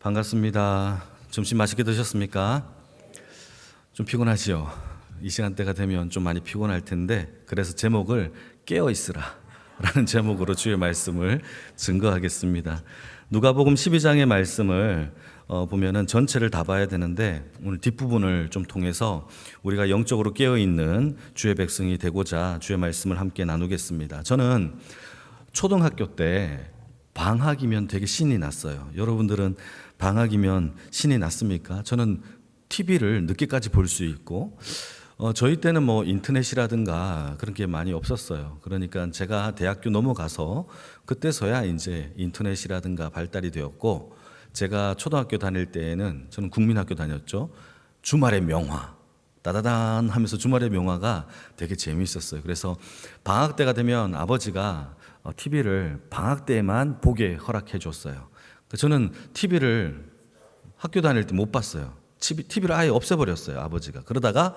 반갑습니다. 점심 맛있게 드셨습니까? 좀 피곤하시죠? 이 시간대가 되면 좀 많이 피곤할 텐데, 그래서 제목을 깨어있으라 라는 제목으로 주의 말씀을 증거하겠습니다. 누가복음 12장의 말씀을 보면은 전체를 다 봐야 되는데, 오늘 뒷부분을 좀 통해서 우리가 영적으로 깨어있는 주의 백성이 되고자 주의 말씀을 함께 나누겠습니다. 저는 초등학교 때 방학이면 되게 신이 났어요. 여러분들은 방학이면 신이 났습니까? 저는 TV를 늦게까지 볼 수 있고, 저희 때는 뭐 인터넷이라든가 그런 게 많이 없었어요. 그러니까 제가 대학교 넘어가서 그때서야 이제 인터넷이라든가 발달이 되었고, 제가 초등학교 다닐 때에는 저는 국민학교 다녔죠. 주말의 명화 따다단 하면서 주말의 명화가 되게 재미있었어요. 그래서 방학 때가 되면 아버지가 TV를 방학 때에만 보게 허락해 줬어요. 저는 TV를 학교 다닐 때 못 봤어요. TV를 아예 없애버렸어요, 아버지가. 그러다가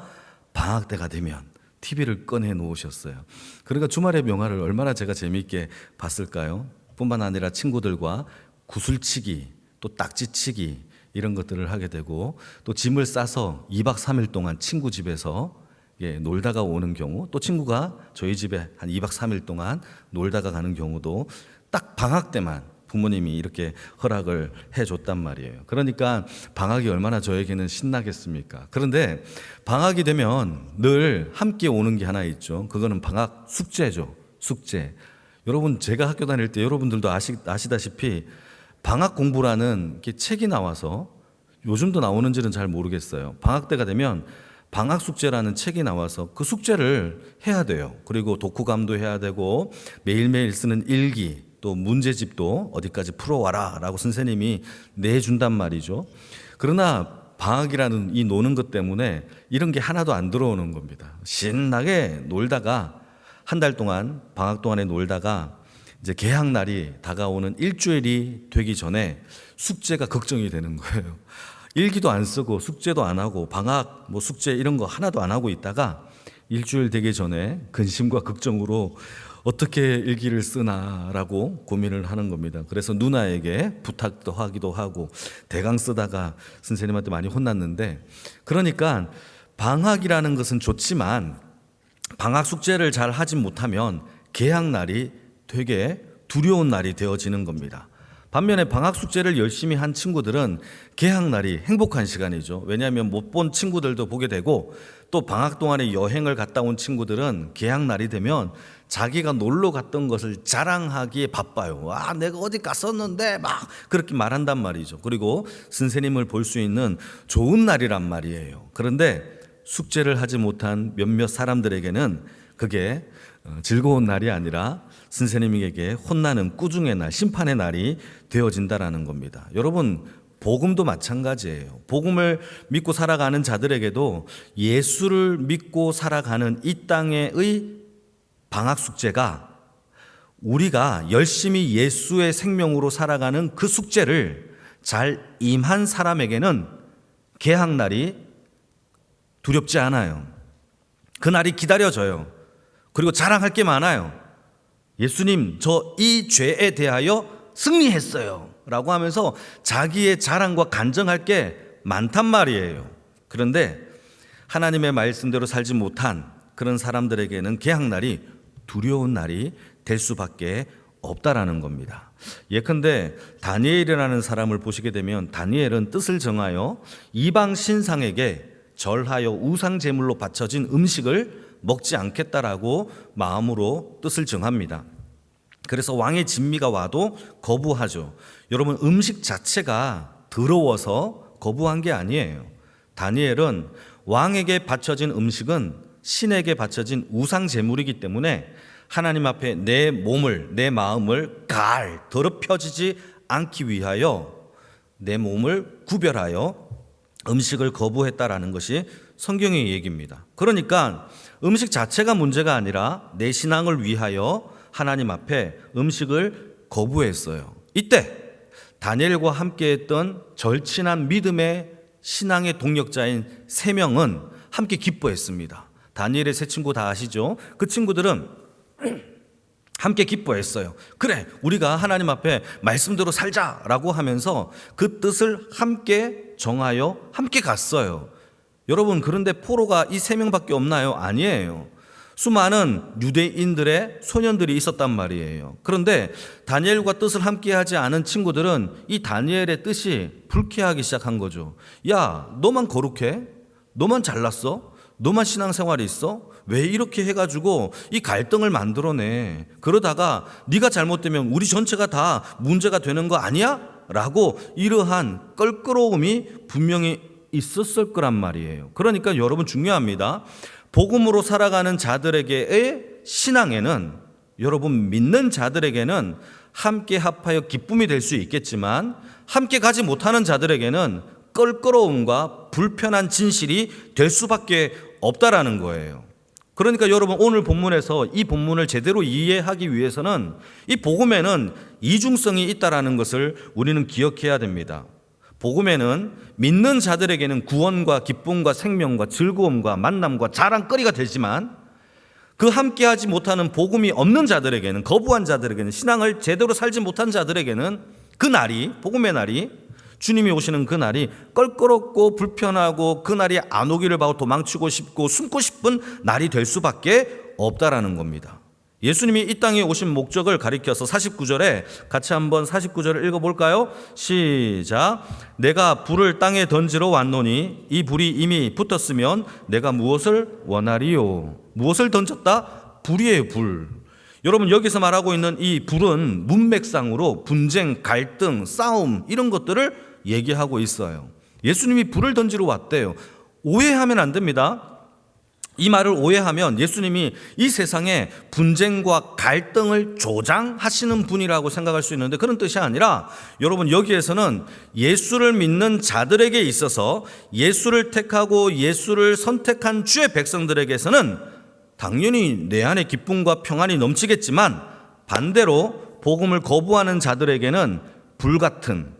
방학 때가 되면 TV를 꺼내 놓으셨어요. 그러니까 주말의 명화를 얼마나 제가 재미있게 봤을까요? 뿐만 아니라 친구들과 구슬치기, 또 딱지치기 이런 것들을 하게 되고, 또 짐을 싸서 2박 3일 동안 친구 집에서 놀다가 오는 경우, 또 친구가 저희 집에 한 2박 3일 동안 놀다가 가는 경우도 딱 방학 때만 부모님이 이렇게 허락을 해줬단 말이에요. 그러니까 방학이 얼마나 저에게는 신나겠습니까? 그런데 방학이 되면 늘 함께 오는 게 하나 있죠. 그거는 방학 숙제죠. 숙제. 여러분, 제가 학교 다닐 때 여러분들도 아시다시피 방학 공부라는 게 책이 나와서, 요즘도 나오는지는 잘 모르겠어요. 방학 때가 되면 방학 숙제라는 책이 나와서 그 숙제를 해야 돼요. 그리고 독후감도 해야 되고, 매일매일 쓰는 일기, 또 문제집도 어디까지 풀어와라 라고 선생님이 내준단 말이죠. 그러나 방학이라는 이 노는 것 때문에 이런 게 하나도 안 들어오는 겁니다. 신나게 놀다가 한 달 동안, 방학 동안에 놀다가 이제 개학 날이 다가오는 일주일이 되기 전에 숙제가 걱정이 되는 거예요. 일기도 안 쓰고 숙제도 안 하고 방학 뭐 숙제 이런 거 하나도 안 하고 있다가 일주일 되기 전에 근심과 걱정으로 어떻게 일기를 쓰나라고 고민을 하는 겁니다. 그래서 누나에게 부탁도 하기도 하고 대강 쓰다가 선생님한테 많이 혼났는데, 그러니까 방학이라는 것은 좋지만 방학 숙제를 잘 하지 못하면 개학 날이 되게 두려운 날이 되어지는 겁니다. 반면에 방학 숙제를 열심히 한 친구들은 개학 날이 행복한 시간이죠. 왜냐하면 못 본 친구들도 보게 되고, 또 방학 동안에 여행을 갔다 온 친구들은 개학 날이 되면 자기가 놀러 갔던 것을 자랑하기에 바빠요. 아, 내가 어디 갔었는데 막 그렇게 말한단 말이죠. 그리고 선생님을 볼 수 있는 좋은 날이란 말이에요. 그런데 숙제를 하지 못한 몇몇 사람들에게는 그게 즐거운 날이 아니라 선생님에게 혼나는 꾸중의 날, 심판의 날이 되어진다라는 겁니다. 여러분, 복음도 마찬가지예요. 복음을 믿고 살아가는 자들에게도 예수를 믿고 살아가는 이 땅의 방학 숙제가, 우리가 열심히 예수의 생명으로 살아가는 그 숙제를 잘 임한 사람에게는 개학날이 두렵지 않아요. 그 날이 기다려져요. 그리고 자랑할 게 많아요. 예수님, 저 이 죄에 대하여 승리했어요 라고 하면서 자기의 자랑과 간증할 게 많단 말이에요. 그런데 하나님의 말씀대로 살지 못한 그런 사람들에게는 개학날이 두려운 날이 될 수밖에 없다라는 겁니다. 예컨대 다니엘이라는 사람을 보시게 되면, 다니엘은 뜻을 정하여 이방 신상에게 절하여 우상 제물로 바쳐진 음식을 먹지 않겠다라고 마음으로 뜻을 정합니다. 그래서 왕의 진미가 와도 거부하죠. 여러분, 음식 자체가 더러워서 거부한 게 아니에요. 다니엘은 왕에게 바쳐진 음식은 신에게 바쳐진 우상 제물이기 때문에 하나님 앞에 내 몸을, 내 마음을 더럽혀지지 않기 위하여 내 몸을 구별하여 음식을 거부했다라는 것이 성경의 얘기입니다. 그러니까 음식 자체가 문제가 아니라 내 신앙을 위하여 하나님 앞에 음식을 거부했어요. 이때 다니엘과 함께했던 절친한 믿음의 신앙의 동력자인 3명은 함께 기뻐했습니다. 다니엘의 세 친구 다 아시죠? 그 친구들은 함께 기뻐했어요. 그래, 우리가 하나님 앞에 말씀대로 살자라고 하면서 그 뜻을 함께 정하여 함께 갔어요. 여러분, 그런데 포로가 이 3명밖에 없나요? 아니에요. 수많은 유대인들의 소년들이 있었단 말이에요. 그런데 다니엘과 뜻을 함께하지 않은 친구들은 이 다니엘의 뜻이 불쾌하기 시작한 거죠. 야, 너만 거룩해? 너만 잘났어? 너만 신앙생활이 있어? 왜 이렇게 해가지고 이 갈등을 만들어내? 그러다가 네가 잘못되면 우리 전체가 다 문제가 되는 거 아니야? 라고 이러한 껄끄러움이 분명히 있었을 거란 말이에요. 그러니까 여러분, 중요합니다. 복음으로 살아가는 자들에게의 신앙에는, 여러분 믿는 자들에게는 함께 합하여 기쁨이 될 수 있겠지만, 함께 가지 못하는 자들에게는 껄끄러움과 불편한 진실이 될 수밖에 없다라는 거예요. 그러니까 여러분, 오늘 본문에서 이 본문을 제대로 이해하기 위해서는 이 복음에는 이중성이 있다라는 것을 우리는 기억해야 됩니다. 복음에는 믿는 자들에게는 구원과 기쁨과 생명과 즐거움과 만남과 자랑거리가 되지만, 그 함께하지 못하는 복음이 없는 자들에게는, 거부한 자들에게는, 신앙을 제대로 살지 못한 자들에게는 그 날이, 복음의 날이, 주님이 오시는 그 날이 껄끄럽고 불편하고, 그 날이 안 오기를 바고 도망치고 싶고 숨고 싶은 날이 될 수밖에 없다라는 겁니다. 예수님이 이 땅에 오신 목적을 가리켜서 49절에 같이 한번 49절을 읽어볼까요? 시작. 내가 불을 땅에 던지러 왔노니 이 불이 이미 붙었으면 내가 무엇을 원하리요? 무엇을 던졌다? 불이에요, 불. 여러분, 여기서 말하고 있는 이 불은 문맥상으로 분쟁, 갈등, 싸움 이런 것들을 얘기하고 있어요. 예수님이 불을 던지러 왔대요. 오해하면 안 됩니다. 이 말을 오해하면 예수님이 이 세상에 분쟁과 갈등을 조장하시는 분이라고 생각할 수 있는데, 그런 뜻이 아니라, 여러분, 여기에서는 예수를 믿는 자들에게 있어서, 예수를 택하고 예수를 선택한 주의 백성들에게서는 당연히 내 안에 기쁨과 평안이 넘치겠지만, 반대로 복음을 거부하는 자들에게는 불같은,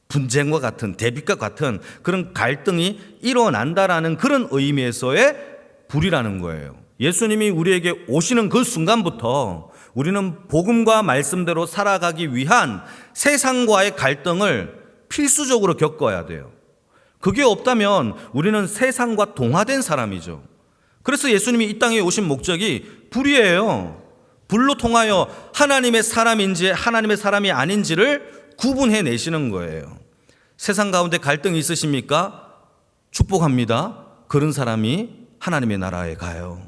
분쟁과 같은, 대립과 같은 그런 갈등이 일어난다라는 그런 의미에서의 불이라는 거예요. 예수님이 우리에게 오시는 그 순간부터 우리는 복음과 말씀대로 살아가기 위한 세상과의 갈등을 필수적으로 겪어야 돼요. 그게 없다면 우리는 세상과 동화된 사람이죠. 그래서 예수님이 이 땅에 오신 목적이 불이에요. 불로 통하여 하나님의 사람인지 하나님의 사람이 아닌지를 구분해 내시는 거예요. 세상 가운데 갈등이 있으십니까? 축복합니다. 그런 사람이 하나님의 나라에 가요.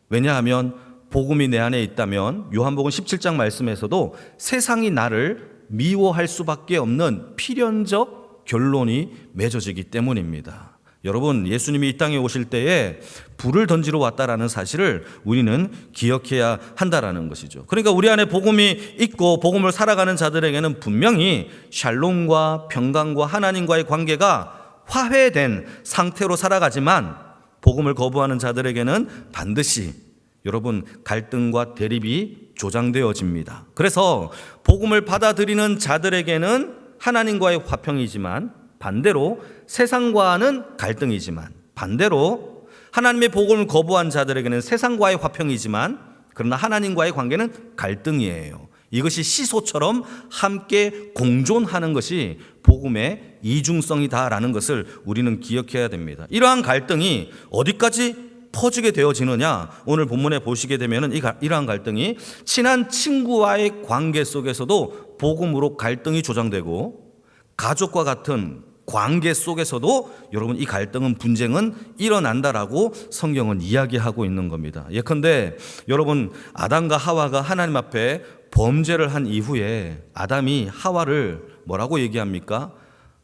왜냐하면 복음이 내 안에 있다면 요한복음 17장 말씀에서도 세상이 나를 미워할 수밖에 없는 필연적 결론이 맺어지기 때문입니다. 여러분, 예수님이 이 땅에 오실 때에 불을 던지러 왔다라는 사실을 우리는 기억해야 한다라는 것이죠. 그러니까 우리 안에 복음이 있고 복음을 살아가는 자들에게는 분명히 샬롬과 평강과 하나님과의 관계가 화해된 상태로 살아가지만, 복음을 거부하는 자들에게는 반드시, 여러분, 갈등과 대립이 조장되어집니다. 그래서 복음을 받아들이는 자들에게는 하나님과의 화평이지만, 반대로 세상과는 갈등이지만, 반대로 하나님의 복음을 거부한 자들에게는 세상과의 화평이지만, 그러나 하나님과의 관계는 갈등이에요. 이것이 시소처럼 함께 공존하는 것이 복음의 이중성이다라는 것을 우리는 기억해야 됩니다. 이러한 갈등이 어디까지 퍼지게 되어지느냐, 오늘 본문에 보시게 되면 이러한 갈등이 친한 친구와의 관계 속에서도 복음으로 갈등이 조장되고, 가족과 같은 관계 속에서도 여러분 이 갈등은, 분쟁은 일어난다라고 성경은 이야기하고 있는 겁니다. 예컨대 여러분, 아담과 하와가 하나님 앞에 범죄를 한 이후에 아담이 하와를 뭐라고 얘기합니까?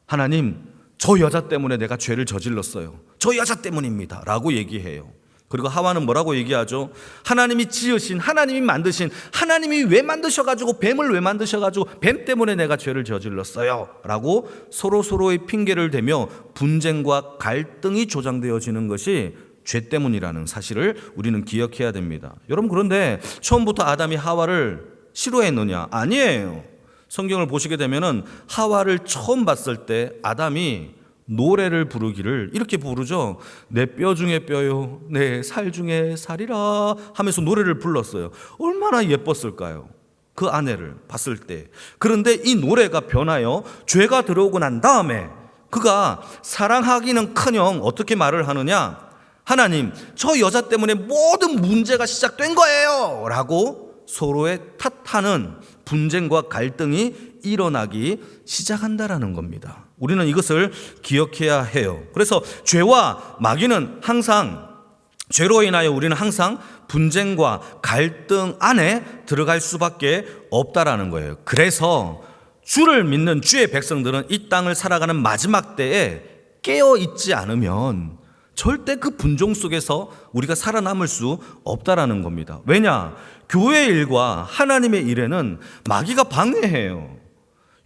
하나님, 저 여자 때문에 내가 죄를 저질렀어요. 저 여자 때문입니다 라고 얘기해요. 그리고 하와는 뭐라고 얘기하죠? 하나님이 지으신, 하나님이 만드신, 하나님이 왜 만드셔가지고, 뱀을 왜 만드셔가지고 뱀 때문에 내가 죄를 저질렀어요 라고 서로서로의 핑계를 대며 분쟁과 갈등이 조장되어지는 것이 죄 때문이라는 사실을 우리는 기억해야 됩니다. 여러분, 그런데 처음부터 아담이 하와를 싫어했느냐? 아니에요. 성경을 보시게 되면은 하와를 처음 봤을 때 아담이 노래를 부르기를 이렇게 부르죠. 내 뼈 중에 뼈요, 내 살 중에 살이라 하면서 노래를 불렀어요. 얼마나 예뻤을까요? 그 아내를 봤을 때. 그런데 이 노래가 변하여 죄가 들어오고 난 다음에 그가 사랑하기는커녕 어떻게 말을 하느냐? 하나님, 저 여자 때문에 모든 문제가 시작된 거예요 라고 서로의 탓하는 분쟁과 갈등이 일어나기 시작한다라는 겁니다. 우리는 이것을 기억해야 해요. 그래서 죄와 마귀는 항상, 죄로 인하여 우리는 항상 분쟁과 갈등 안에 들어갈 수밖에 없다라는 거예요. 그래서 주를 믿는 주의 백성들은 이 땅을 살아가는 마지막 때에 깨어 있지 않으면 절대 그 분종 속에서 우리가 살아남을 수 없다라는 겁니다. 왜냐? 교회의 일과 하나님의 일에는 마귀가 방해해요.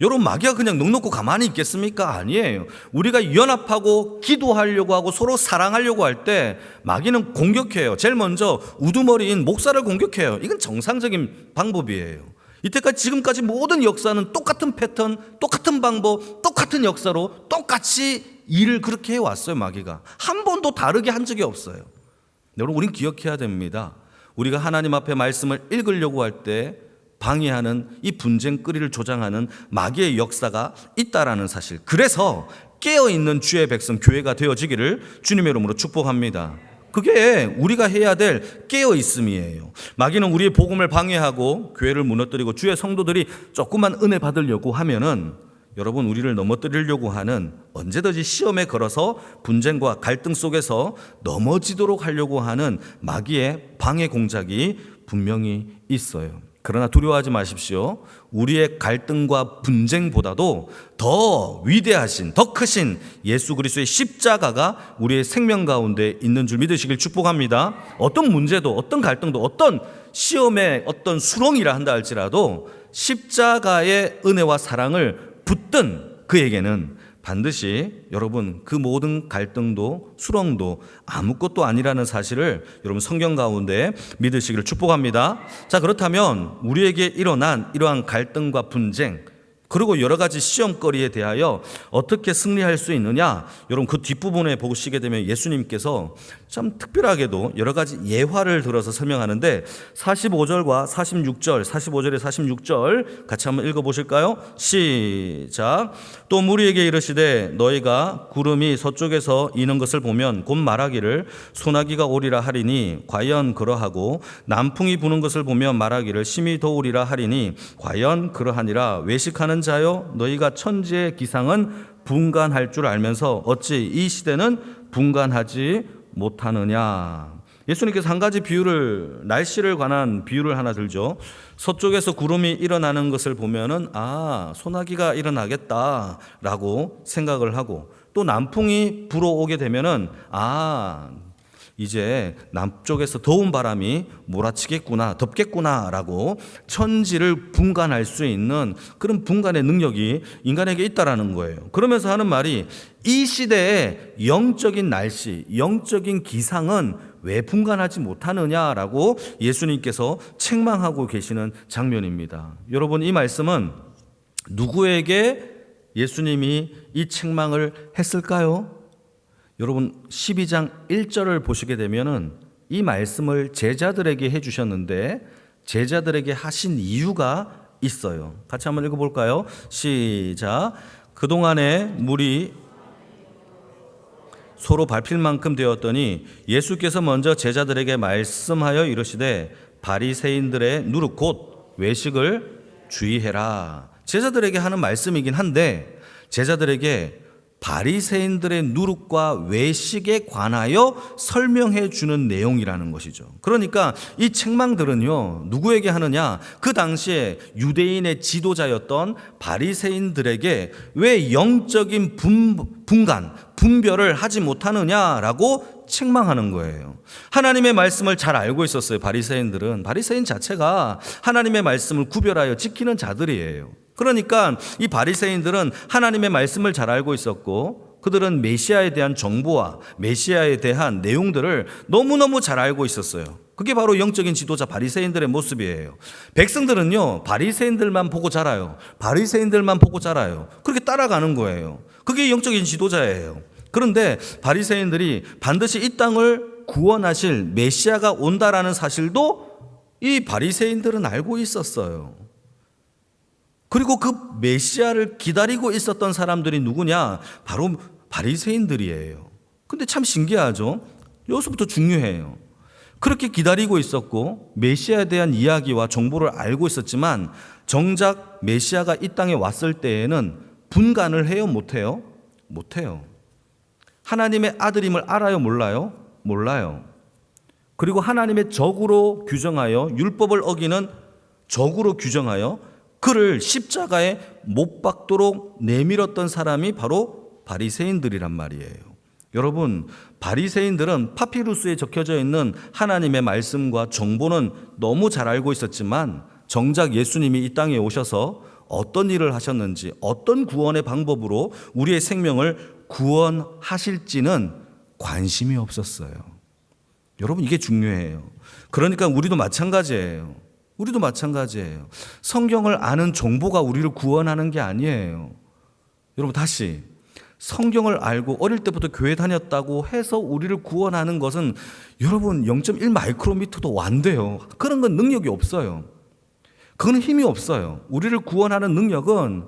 여러분, 마귀가 그냥 넋놓고 가만히 있겠습니까? 아니에요. 우리가 연합하고 기도하려고 하고 서로 사랑하려고 할 때 마귀는 공격해요. 제일 먼저 우두머리인 목사를 공격해요. 이건 정상적인 방법이에요. 이때까지 지금까지 모든 역사는 똑같은 패턴, 똑같은 방법, 똑같은 역사로 똑같이 일을 그렇게 해왔어요. 마귀가 한 번도 다르게 한 적이 없어요. 여러분, 우린 기억해야 됩니다. 우리가 하나님 앞에 말씀을 읽으려고 할 때 방해하는 이 분쟁거리를 조장하는 마귀의 역사가 있다라는 사실. 그래서 깨어있는 주의 백성 교회가 되어지기를 주님의 이름으로 축복합니다. 그게 우리가 해야 될 깨어있음이에요. 마귀는 우리의 복음을 방해하고 교회를 무너뜨리고 주의 성도들이 조금만 은혜 받으려고 하면은 여러분, 우리를 넘어뜨리려고 하는, 언제든지 시험에 걸어서 분쟁과 갈등 속에서 넘어지도록 하려고 하는 마귀의 방해 공작이 분명히 있어요. 그러나 두려워하지 마십시오. 우리의 갈등과 분쟁보다도 더 위대하신, 더 크신 예수 그리스도의 십자가가 우리의 생명 가운데 있는 줄 믿으시길 축복합니다. 어떤 문제도, 어떤 갈등도, 어떤 시험의 어떤 수렁이라 한다 할지라도 십자가의 은혜와 사랑을 붙든 그에게는 반드시 여러분 그 모든 갈등도 수렁도 아무것도 아니라는 사실을 여러분 성경 가운데 믿으시기를 축복합니다. 자, 그렇다면 우리에게 일어난 이러한 갈등과 분쟁, 그리고 여러 가지 시험거리에 대하여 어떻게 승리할 수 있느냐? 여러분, 그 뒷부분에 보시게 되면 예수님께서 참 특별하게도 여러 가지 예화를 들어서 설명하는데 45절과 46절, 45절에 46절 같이 한번 읽어보실까요? 시작. 또 무리에게 이르시되 너희가 구름이 서쪽에서 이는 것을 보면 곧 말하기를 소나기가 오리라 하리니 과연 그러하고 남풍이 부는 것을 보면 말하기를 심히 더우리라 하리니 과연 그러하니라. 외식하는 자여, 너희가 천지의 기상은 분간할 줄 알면서 어찌 이 시대는 분간하지 못하느냐. 예수님께서 한 가지 비유를, 날씨를 관한 비유를 하나 들죠. 서쪽에서 구름이 일어나는 것을 보면은 소나기가 일어나겠다라고 생각을 하고, 또 남풍이 불어오게 되면은 이제 남쪽에서 더운 바람이 몰아치겠구나, 덥겠구나라고 천지를 분간할 수 있는 그런 분간의 능력이 인간에게 있다라는 거예요. 그러면서 하는 말이 이 시대의 영적인 날씨, 영적인 기상은 왜 분간하지 못하느냐라고 예수님께서 책망하고 계시는 장면입니다. 여러분, 이 말씀은 누구에게 예수님이 이 책망을 했을까요? 여러분, 12장 1절을 보시게 되면은 이 말씀을 제자들에게 해주셨는데 제자들에게 하신 이유가 있어요. 같이 한번 읽어볼까요? 시작. 그동안에 물이 서로 밟힐 만큼 되었더니 예수께서 먼저 제자들에게 말씀하여 이르시되 바리새인들의 누룩 곧 외식을 주의해라. 제자들에게 하는 말씀이긴 한데 제자들에게 바리새인들의 누룩과 외식에 관하여 설명해 주는 내용이라는 것이죠. 그러니까 이 책망들은요, 누구에게 하느냐? 그 당시에 유대인의 지도자였던 바리새인들에게 왜 영적인 분별을 하지 못하느냐라고 책망하는 거예요. 하나님의 말씀을 잘 알고 있었어요. 바리새인들은. 바리새인 자체가 하나님의 말씀을 구별하여 지키는 자들이에요. 그러니까 이 바리새인들은 하나님의 말씀을 잘 알고 있었고 그들은 메시아에 대한 정보와 메시아에 대한 내용들을 너무너무 잘 알고 있었어요. 그게 바로 영적인 지도자 바리새인들의 모습이에요. 백성들은요, 바리새인들만 보고 자라요. 바리새인들만 보고 자라요. 그렇게 따라가는 거예요. 그게 영적인 지도자예요. 그런데 바리새인들이 반드시 이 땅을 구원하실 메시아가 온다라는 사실도 이 바리새인들은 알고 있었어요. 그리고 그 메시아를 기다리고 있었던 사람들이 누구냐? 바로 바리새인들이에요. 근데 참 신기하죠? 여기서부터 중요해요. 그렇게 기다리고 있었고 메시아에 대한 이야기와 정보를 알고 있었지만 정작 메시아가 이 땅에 왔을 때에는 분간을 해요? 못해요? 못해요. 하나님의 아들임을 알아요? 몰라요? 몰라요. 그리고 하나님의 적으로 규정하여 율법을 어기는 적으로 규정하여 그를 십자가에 못 박도록 내밀었던 사람이 바로 바리새인들이란 말이에요. 여러분, 바리새인들은 파피루스에 적혀져 있는 하나님의 말씀과 정보는 너무 잘 알고 있었지만 정작 예수님이 이 땅에 오셔서 어떤 일을 하셨는지, 어떤 구원의 방법으로 우리의 생명을 구원하실지는 관심이 없었어요. 여러분, 이게 중요해요. 그러니까 우리도 마찬가지예요. 우리도 마찬가지예요. 성경을 아는 정보가 우리를 구원하는 게 아니에요. 여러분, 다시 성경을 알고 어릴 때부터 교회 다녔다고 해서 우리를 구원하는 것은 여러분 0.1 마이크로미터도 안 돼요. 그런 건 능력이 없어요. 그건 힘이 없어요. 우리를 구원하는 능력은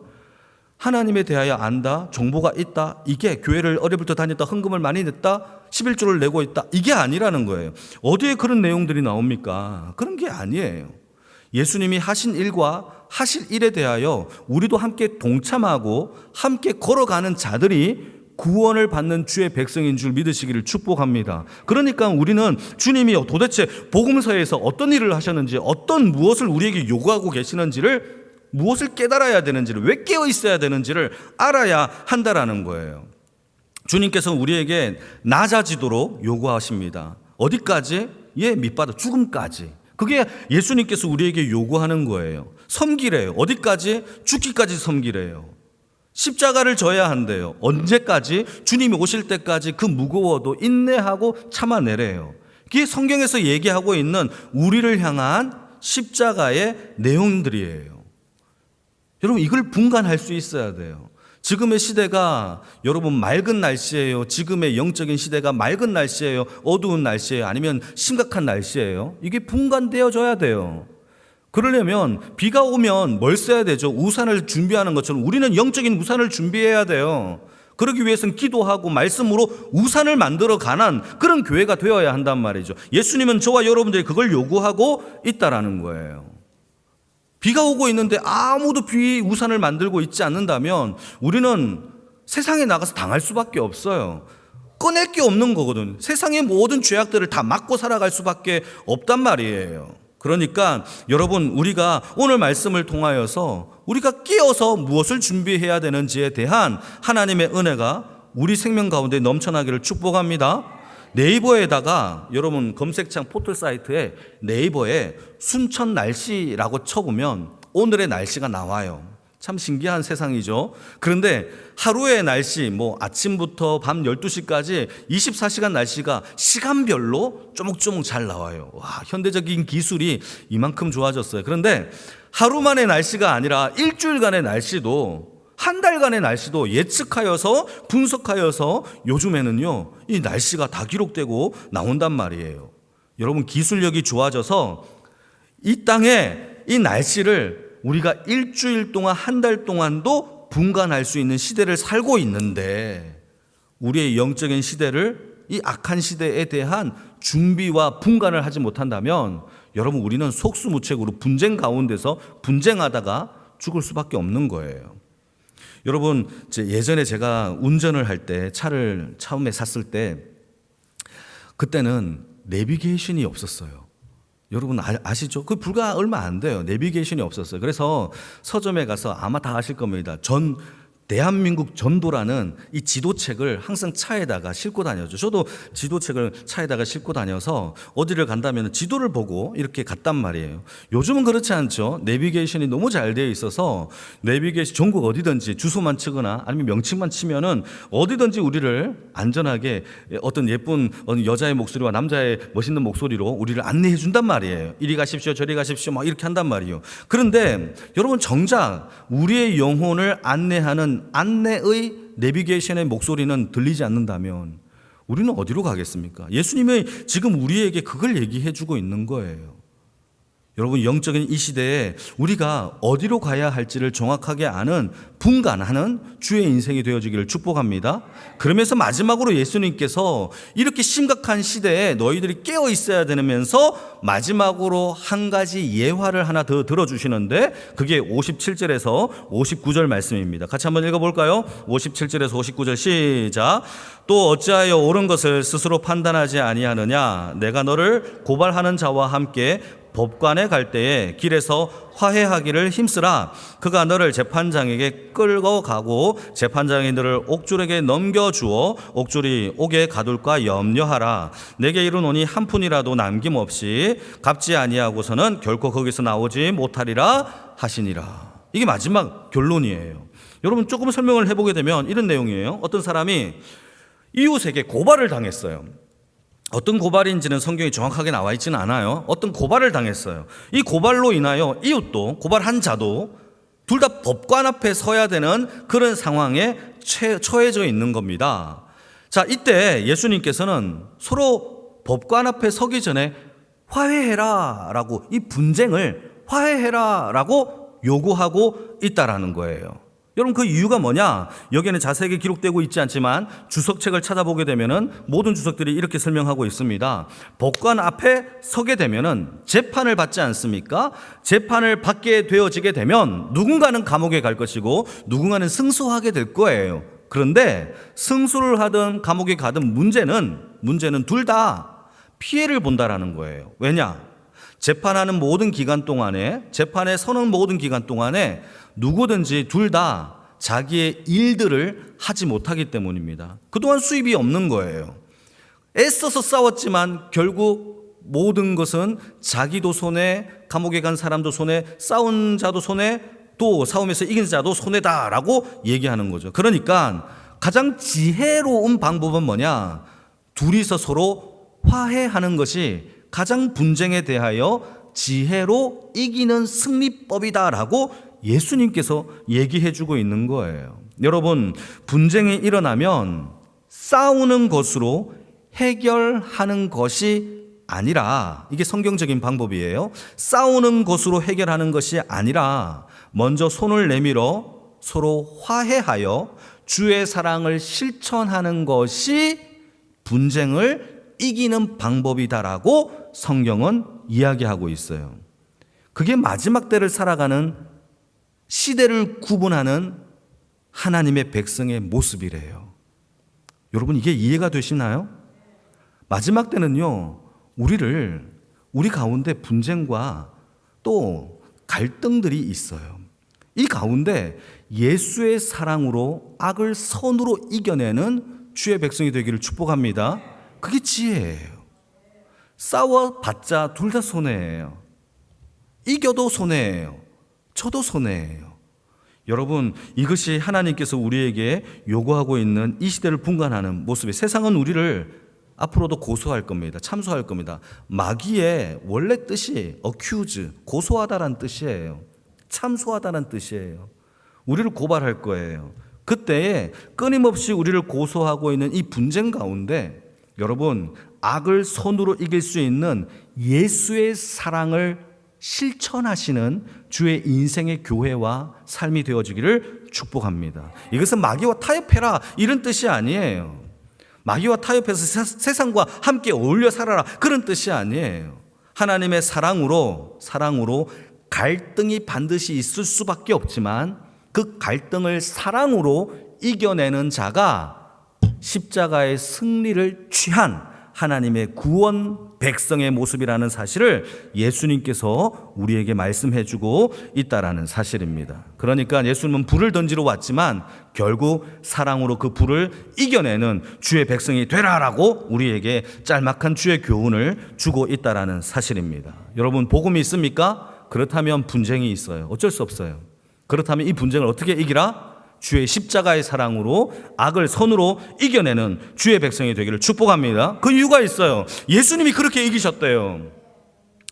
하나님에 대하여 안다, 정보가 있다, 이게 교회를 어려부터 다녔다, 헌금을 많이 냈다, 11조를 내고 있다, 이게 아니라는 거예요. 어디에 그런 내용들이 나옵니까? 그런 게 아니에요. 예수님이 하신 일과 하실 일에 대하여 우리도 함께 동참하고 함께 걸어가는 자들이 구원을 받는 주의 백성인 줄 믿으시기를 축복합니다. 그러니까 우리는 주님이 도대체 복음서에서 어떤 일을 하셨는지, 어떤 무엇을 우리에게 요구하고 계시는지를, 무엇을 깨달아야 되는지를, 왜 깨어 있어야 되는지를 알아야 한다라는 거예요. 주님께서 우리에게 낮아지도록 요구하십니다. 어디까지? 예, 밑바닥, 죽음까지. 그게 예수님께서 우리에게 요구하는 거예요. 섬기래요. 어디까지? 죽기까지 섬기래요. 십자가를 져야 한대요. 언제까지? 주님이 오실 때까지 그 무거워도 인내하고 참아내래요. 그게 성경에서 얘기하고 있는 우리를 향한 십자가의 내용들이에요. 여러분, 이걸 분간할 수 있어야 돼요. 지금의 시대가 여러분 맑은 날씨예요? 지금의 영적인 시대가 맑은 날씨예요? 어두운 날씨예요? 아니면 심각한 날씨예요? 이게 분간되어져야 돼요. 그러려면 비가 오면 뭘 써야 되죠? 우산을 준비하는 것처럼 우리는 영적인 우산을 준비해야 돼요. 그러기 위해서는 기도하고 말씀으로 우산을 만들어 가는 그런 교회가 되어야 한단 말이죠. 예수님은 저와 여러분들이 그걸 요구하고 있다라는 거예요. 비가 오고 있는데 아무도 우산을 만들고 있지 않는다면 우리는 세상에 나가서 당할 수밖에 없어요. 꺼낼 게 없는 거거든요. 세상의 모든 죄악들을 다 막고 살아갈 수밖에 없단 말이에요. 그러니까 여러분, 우리가 오늘 말씀을 통하여서 우리가 끼어서 무엇을 준비해야 되는지에 대한 하나님의 은혜가 우리 생명 가운데 넘쳐나기를 축복합니다. 네이버에다가 여러분 검색창 포털 사이트에 네이버에 순천 날씨라고 쳐보면 오늘의 날씨가 나와요. 참 신기한 세상이죠. 그런데 하루의 날씨, 아침부터 밤 12시까지 24시간 날씨가 시간별로 쪼목쪼목 잘 나와요. 와, 현대적인 기술이 이만큼 좋아졌어요. 그런데 하루만의 날씨가 아니라 일주일간의 날씨도, 한 달간의 날씨도 예측하여서 분석하여서 요즘에는요, 이 날씨가 다 기록되고 나온단 말이에요. 여러분, 기술력이 좋아져서 이 땅에 이 날씨를 우리가 일주일 동안, 한 달 동안도 분간할 수 있는 시대를 살고 있는데 우리의 영적인 시대를 이 악한 시대에 대한 준비와 분간을 하지 못한다면 여러분, 우리는 속수무책으로 분쟁 가운데서 분쟁하다가 죽을 수밖에 없는 거예요. 여러분, 예전에 제가 운전을 할 때, 차를 처음에 샀을 때 그때는 내비게이션이 없었어요. 여러분 아시죠? 그 불과 얼마 안 돼요. 내비게이션이 없었어요. 그래서 서점에 가서 아마 다 아실 겁니다. 전 대한민국 전도라는 이 지도책을 항상 차에다가 싣고 다녔죠. 저도 지도책을 차에다가 싣고 다녀서 어디를 간다면 지도를 보고 이렇게 갔단 말이에요. 요즘은 그렇지 않죠. 내비게이션이 너무 잘 되어 있어서 내비게이션 전국 어디든지 주소만 치거나 아니면 명칭만 치면은 어디든지 우리를 안전하게 어떤 예쁜 여자의 목소리와 남자의 멋있는 목소리로 우리를 안내해 준단 말이에요. 이리 가십시오, 저리 가십시오, 막 이렇게 한단 말이에요. 그런데 여러분, 정작 우리의 영혼을 안내하는 안내의 내비게이션의 목소리는 들리지 않는다면 우리는 어디로 가겠습니까? 예수님이 지금 우리에게 그걸 얘기해 주고 있는 거예요. 여러분, 영적인 이 시대에 우리가 어디로 가야 할지를 정확하게 아는 분간하는 주의 인생이 되어지기를 축복합니다. 그러면서 마지막으로 예수님께서 이렇게 심각한 시대에 너희들이 깨어 있어야 되면서 마지막으로 한 가지 예화를 하나 더 들어주시는데 그게 57절에서 59절 말씀입니다. 같이 한번 읽어볼까요? 57절에서 59절 시작. 또 어찌하여 옳은 것을 스스로 판단하지 아니하느냐? 내가 너를 고발하는 자와 함께 법관에 갈 때에 길에서 화해하기를 힘쓰라. 그가 너를 재판장에게 끌고 가고 재판장이 너를 옥졸에게 넘겨주어 옥졸이 옥에 가둘까 염려하라. 내게 이르노니 한 푼이라도 남김없이 갚지 아니하고서는 결코 거기서 나오지 못하리라 하시니라. 이게 마지막 결론이에요. 여러분, 조금 설명을 해보게 되면 이런 내용이에요. 어떤 사람이 이웃에게 고발을 당했어요. 어떤 고발인지는 성경이 정확하게 나와 있지는 않아요. 어떤 고발을 당했어요. 이 고발로 인하여 이웃도 고발한 자도 둘 다 법관 앞에 서야 되는 그런 상황에 처해져 있는 겁니다. 자, 이때 예수님께서는 서로 법관 앞에 서기 전에 화해해라 라고, 이 분쟁을 화해해라 라고 요구하고 있다라는 거예요. 여러분, 그 이유가 뭐냐? 여기에는 자세하게 기록되고 있지 않지만 주석책을 찾아보게 되면은 모든 주석들이 이렇게 설명하고 있습니다. 법관 앞에 서게 되면은 재판을 받지 않습니까? 재판을 받게 되어지게 되면 누군가는 감옥에 갈 것이고 누군가는 승소하게 될 거예요. 그런데 승소를 하든 감옥에 가든 문제는 둘 다 피해를 본다라는 거예요. 왜냐? 재판하는 모든 기간 동안에, 재판에 서는 모든 기간 동안에 누구든지 둘 다 자기의 일들을 하지 못하기 때문입니다. 그동안 수입이 없는 거예요. 애써서 싸웠지만 결국 모든 것은 자기도 손해, 감옥에 간 사람도 손해, 싸운 자도 손해, 또 싸움에서 이긴 자도 손해다라고 얘기하는 거죠. 그러니까 가장 지혜로운 방법은 뭐냐? 둘이서 서로 화해하는 것이 가장 분쟁에 대하여 지혜로 이기는 승리법이다라고 예수님께서 얘기해 주고 있는 거예요. 여러분, 분쟁이 일어나면 싸우는 것으로 해결하는 것이 아니라, 이게 성경적인 방법이에요. 싸우는 것으로 해결하는 것이 아니라 먼저 손을 내밀어 서로 화해하여 주의 사랑을 실천하는 것이 분쟁을 이기는 방법이다라고 성경은 이야기하고 있어요. 그게 마지막 때를 살아가는, 시대를 구분하는 하나님의 백성의 모습이래요. 여러분, 이게 이해가 되시나요? 마지막 때는요, 우리 가운데 분쟁과 또 갈등들이 있어요. 이 가운데 예수의 사랑으로 악을 선으로 이겨내는 주의 백성이 되기를 축복합니다. 그게 지혜예요. 싸워봤자 둘 다 손해예요. 이겨도 손해예요. 저도 손해예요. 여러분, 이것이 하나님께서 우리에게 요구하고 있는 이 시대를 분간하는 모습이에요. 세상은 우리를 앞으로도 고소할 겁니다. 참소할 겁니다. 마귀의 원래 뜻이 accuse, 고소하다란 뜻이에요. 참소하다는 뜻이에요. 우리를 고발할 거예요. 그때에 끊임없이 우리를 고소하고 있는 이 분쟁 가운데 여러분, 악을 손으로 이길 수 있는 예수의 사랑을 실천하시는 주의 인생의 교회와 삶이 되어지기를 축복합니다. 이것은 마귀와 타협해라 이런 뜻이 아니에요. 마귀와 타협해서 세상과 함께 어울려 살아라 그런 뜻이 아니에요. 하나님의 사랑으로 갈등이 반드시 있을 수밖에 없지만 그 갈등을 사랑으로 이겨내는 자가 십자가의 승리를 취한 하나님의 구원 백성의 모습이라는 사실을 예수님께서 우리에게 말씀해 주고 있다라는 사실입니다. 그러니까 예수님은 불을 던지러 왔지만 결국 사랑으로 그 불을 이겨내는 주의 백성이 되라라고 우리에게 짤막한 주의 교훈을 주고 있다라는 사실입니다. 여러분, 복음이 있습니까? 그렇다면 분쟁이 있어요. 어쩔 수 없어요. 그렇다면 이 분쟁을 어떻게 이기라? 주의 십자가의 사랑으로 악을 선으로 이겨내는 주의 백성이 되기를 축복합니다. 그 이유가 있어요. 예수님이 그렇게 이기셨대요.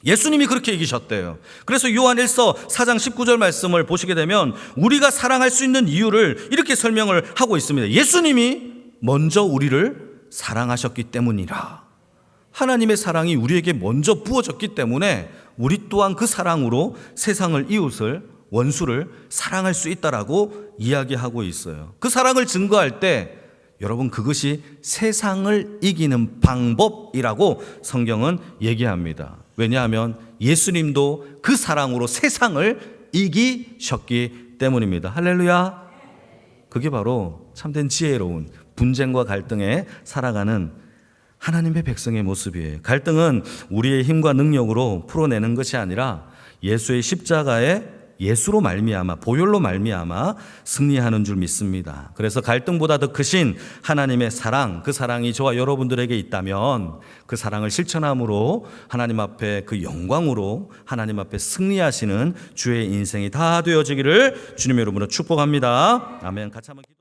예수님이 그렇게 이기셨대요. 그래서 요한 1서 4장 19절 말씀을 보시게 되면 우리가 사랑할 수 있는 이유를 이렇게 설명을 하고 있습니다. 예수님이 먼저 우리를 사랑하셨기 때문이라. 하나님의 사랑이 우리에게 먼저 부어졌기 때문에 우리 또한 그 사랑으로 세상을, 이웃을, 원수를 사랑할 수 있다라고 이야기하고 있어요. 그 사랑을 증거할 때 여러분, 그것이 세상을 이기는 방법이라고 성경은 얘기합니다. 왜냐하면 예수님도 그 사랑으로 세상을 이기셨기 때문입니다. 할렐루야. 그게 바로 참된 지혜로운 분쟁과 갈등에 살아가는 하나님의 백성의 모습이에요. 갈등은 우리의 힘과 능력으로 풀어내는 것이 아니라 예수의 십자가에 예수로 말미암아, 보혈로 말미암아 승리하는 줄 믿습니다. 그래서 갈등보다 더 크신 하나님의 사랑, 그 사랑이 저와 여러분들에게 있다면 그 사랑을 실천함으로 하나님 앞에 그 영광으로 하나님 앞에 승리하시는 주의 인생이 다 되어지기를 주님의 이름으로 축복합니다. 아멘. 같이 한번 기도.